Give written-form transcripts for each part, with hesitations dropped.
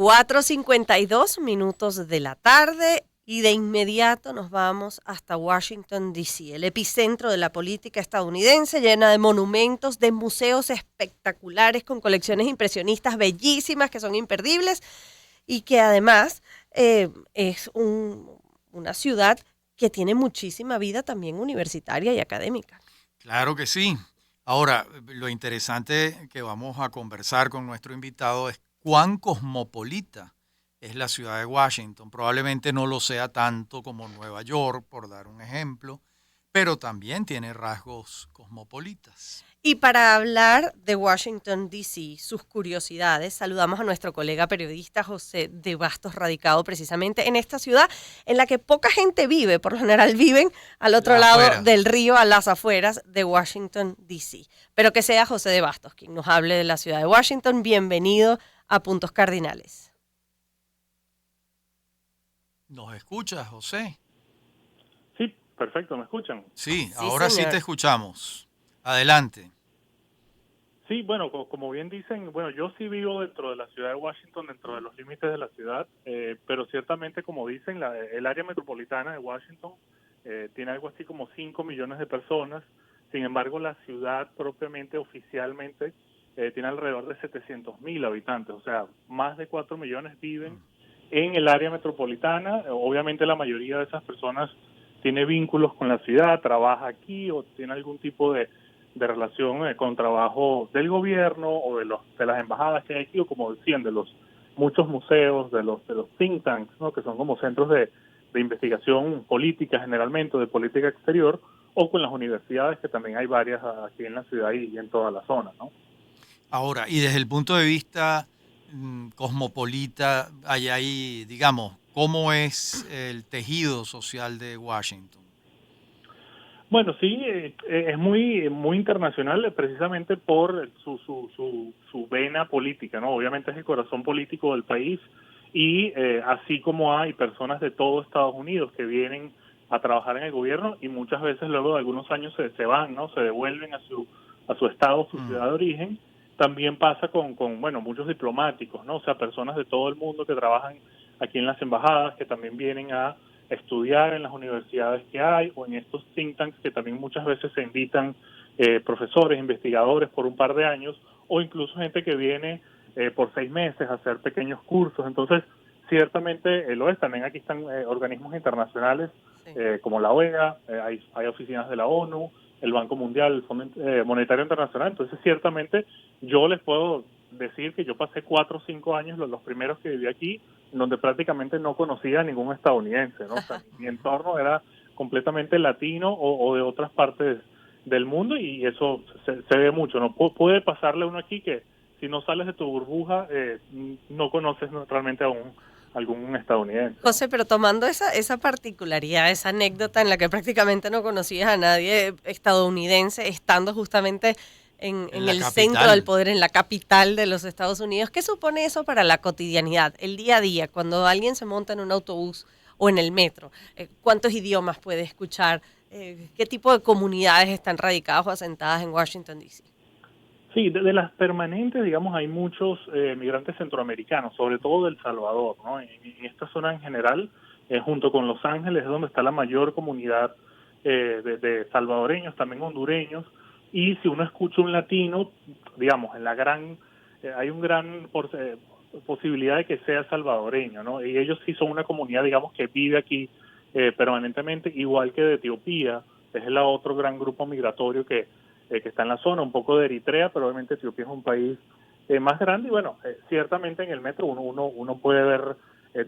4:52 de la tarde y de inmediato nos vamos hasta Washington, D.C., el epicentro de la política estadounidense, llena de monumentos, de museos espectaculares con colecciones impresionistas bellísimas que son imperdibles y que además es una ciudad que tiene muchísima vida también universitaria y académica. Claro que sí. Ahora, lo interesante que vamos a conversar con nuestro invitado es cuán cosmopolita es la ciudad de Washington. Probablemente no lo sea tanto como Nueva York, por dar un ejemplo, pero también tiene rasgos cosmopolitas. Y para hablar de Washington, D.C., sus curiosidades, saludamos a nuestro colega periodista José de Bastos, radicado precisamente en esta ciudad en la que poca gente vive, por lo general viven al otro La lado afuera. del río, a las afueras de Washington, D.C. Pero que sea José de Bastos quien nos hable de la ciudad de Washington. Bienvenido a Puntos Cardinales. ¿Nos escuchas, José? Sí, perfecto, ¿me escuchan? Sí, Sí, ahora sí te señor. escuchamos. Adelante. Sí, bueno, como bien dicen, bueno, yo sí vivo dentro de la ciudad de Washington, dentro de los límites de la ciudad, pero ciertamente, como dicen, el área metropolitana de Washington tiene algo así como 5 millones de personas. Sin embargo, la ciudad propiamente, oficialmente, tiene alrededor de 700.000 habitantes, o sea, más de 4 millones viven en el área metropolitana. Obviamente la mayoría de esas personas tiene vínculos con la ciudad, trabaja aquí o tiene algún tipo de relación con trabajo del gobierno o de las embajadas que hay aquí, o como decían, de los muchos museos, de los think tanks, ¿no? Que son como centros de investigación política generalmente, de política exterior, o con las universidades, que también hay varias aquí en la ciudad y en toda la zona, ¿no? Ahora, y desde el punto de vista cosmopolita, digamos, ¿cómo es el tejido social de Washington? Bueno, sí, es muy internacional, precisamente por su vena política, ¿no? Obviamente es el corazón político del país y así como hay personas de todo Estados Unidos que vienen a trabajar en el gobierno y muchas veces luego de algunos años se van, ¿no? Se devuelven a su estado, su Mm. ciudad de origen. También pasa bueno, muchos diplomáticos, ¿no? O sea, personas de todo el mundo que trabajan aquí en las embajadas, que también vienen a estudiar en las universidades que hay o en estos think tanks que también muchas veces se invitan profesores, investigadores por un par de años o incluso gente que viene por 6 meses a hacer pequeños cursos. Entonces, ciertamente lo es. También aquí están organismos internacionales Sí. como la OEA, hay oficinas de la ONU, el Banco Mundial, el Fondo Monetario Internacional. Entonces, ciertamente, yo les puedo decir que yo pasé 4 o 5 años, los primeros que viví aquí, donde prácticamente no conocía a ningún estadounidense, ¿no? O sea, mi entorno era completamente latino o de otras partes del mundo y eso se ve mucho, ¿no? Puede pasarle a uno aquí que si no sales de tu burbuja, no conoces realmente algún estadounidense, ¿no? José, pero tomando esa particularidad, esa anécdota en la que prácticamente no conocías a nadie estadounidense, estando justamente En en la el centro del capital. poder, en la capital de los Estados Unidos, ¿qué supone eso para la cotidianidad, el día a día, cuando alguien se monta en un autobús o en el metro? ¿Cuántos idiomas puede escuchar? ¿Qué tipo de comunidades están radicadas o asentadas en Washington, D.C.? Sí, de las permanentes, digamos, hay muchos migrantes centroamericanos, sobre todo del Salvador, ¿no? En esta zona en general, junto con Los Ángeles, es donde está la mayor comunidad de salvadoreños, también hondureños, y si uno escucha un latino, digamos, hay un gran posibilidad de que sea salvadoreño, ¿no? Y ellos sí son una comunidad, digamos, que vive aquí permanentemente, igual que de Etiopía, es el otro gran grupo migratorio que está en la zona, un poco de Eritrea, pero obviamente Etiopía es un país más grande y bueno, ciertamente en el metro uno puede ver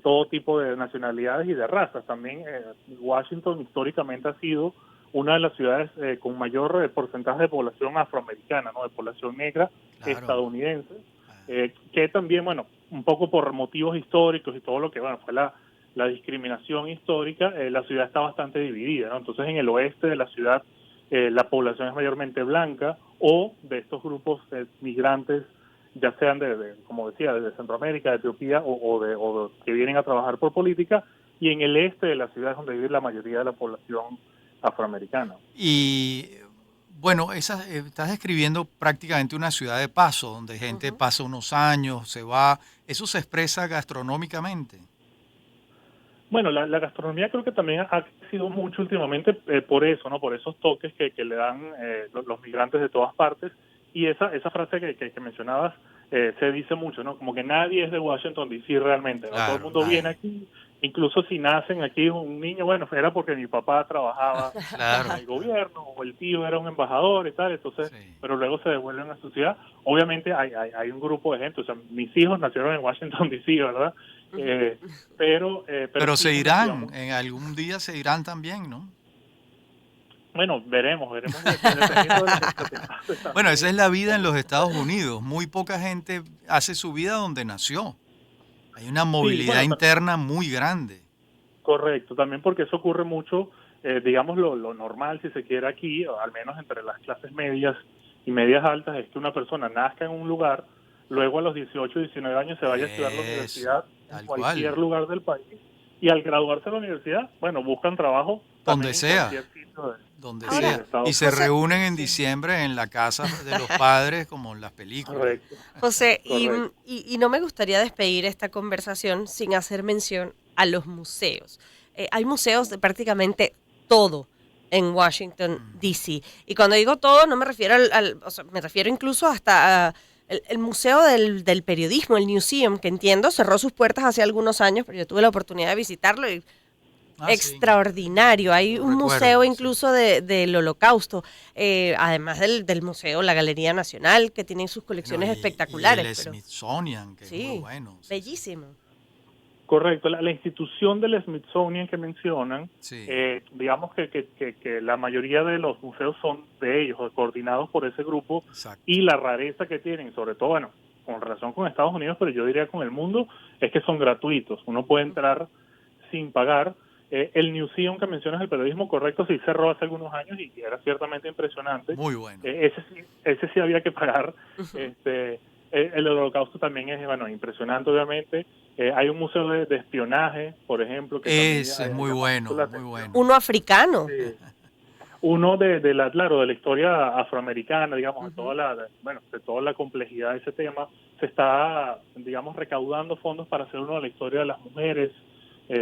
todo tipo de nacionalidades y de razas. También Washington históricamente ha sido una de las ciudades con mayor porcentaje de población afroamericana, ¿no? De población negra Claro. estadounidense, que también, bueno, un poco por motivos históricos y todo lo que, bueno, fue la discriminación histórica, la ciudad está bastante dividida, ¿no? Entonces en el oeste de la ciudad la población es mayormente blanca o de estos grupos migrantes, ya sean como decía, de Centroamérica, de Etiopía o que vienen a trabajar por política, y en el este de la ciudad es donde vive la mayoría de la población afroamericana. Y Bueno, estás describiendo prácticamente una ciudad de paso, donde gente pasa unos años, se va. ¿Eso se expresa gastronómicamente? Bueno, la gastronomía creo que también ha crecido mucho últimamente por eso, ¿no? Por esos toques que le dan los migrantes de todas partes. Y esa frase que mencionabas se dice mucho, ¿no? Como que nadie es de Washington, D.C. realmente, ¿no? Claro, Todo el mundo nadie. viene aquí, incluso si nacen aquí un niño, bueno, era porque mi papá trabajaba Claro, en el gobierno o el tío era un embajador y tal, entonces, sí. pero luego se devuelven a su ciudad. Obviamente hay un grupo de gente, o sea, mis hijos nacieron en Washington, D.C., ¿verdad? Eh, pero Pero sí se es una ciudad irán, muy... en algún día se irán también, ¿no? Bueno, veremos, dependiendo de lo que pase Bueno, esa también. es la vida en los Estados Unidos. Muy poca gente hace su vida donde nació. Hay una Sí, movilidad bueno, interna muy grande. correcto, también porque eso ocurre mucho, digamos, lo normal, si se quiere aquí, o al menos entre las clases medias y medias altas, es que una persona nazca en un lugar, luego a los 18 19 años se vaya a estudiar la Eso, universidad en tal cualquier cual. lugar del país, y al graduarse de la universidad, bueno, buscan trabajo Donde también en sea, cualquier sitio donde sí, Ahora, de sea. Y Estados se Unidos. José, reúnen en Sí, diciembre en la casa de los padres, como en las películas. correcto, José, correcto. y no me gustaría despedir esta conversación sin hacer mención a los museos. Hay museos de prácticamente todo en Washington, Ujú. D.C. Y cuando digo todo, no me refiero o sea, me refiero incluso hasta el Museo del Periodismo, el Newseum, que entiendo, cerró sus puertas hace algunos años, pero yo tuve la oportunidad de visitarlo y Ah, sí, extraordinario. Hay lo un museo recuerdo, sí. incluso del Holocausto, además del museo, la Galería Nacional, que tiene sus Bueno, colecciones y espectaculares, el pero Smithsonian, que es muy sí, bueno. Sí, sí. bellísimo. Correcto, la institución del Smithsonian que mencionan, Sí, digamos que la mayoría de los museos son de ellos, o coordinados por ese grupo, exacto. y la rareza que tienen, sobre todo, bueno, con relación con Estados Unidos, pero yo diría con el mundo, es que son gratuitos. Uno puede entrar sin pagar. El Newseum que mencionas, el periodismo correcto, sí cerró hace algunos años y era ciertamente impresionante. Muy bueno. Ese sí había que pagar. Ujú. El Holocausto también es, bueno, impresionante, obviamente. Hay un museo de espionaje, por ejemplo, que también Ese es ha muy llamado mucho bueno, la muy atención. bueno. Uno africano. Sí. Uno claro, de la historia afroamericana, digamos, Ujú. de toda la complejidad de ese tema, se está, digamos, recaudando fondos para hacer uno de la historia de las mujeres,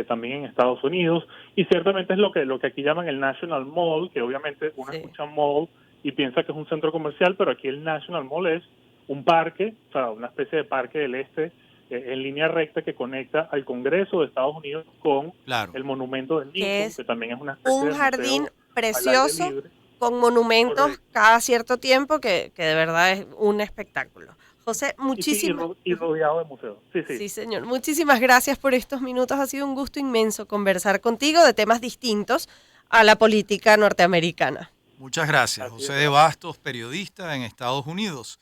también en Estados Unidos, y ciertamente es lo que aquí llaman el National Mall, que obviamente uno Sí. escucha mall y piensa que es un centro comercial, pero aquí el National Mall es un parque, o sea, una especie de parque del este, en línea recta que conecta al Congreso de Estados Unidos con Claro. el monumento de Que Lincoln, es que también es una especie un de jardín museo al aire precioso libre. con monumentos Correcto. cada cierto tiempo que de verdad es un espectáculo. José, Y sí, muchísimas. y rodeado de museos. Sí, sí. Sí, señor. Muchísimas gracias por estos minutos. Ha sido un gusto inmenso conversar contigo de temas distintos a la política norteamericana. Muchas gracias. Así José es. de Bastos, periodista en Estados Unidos.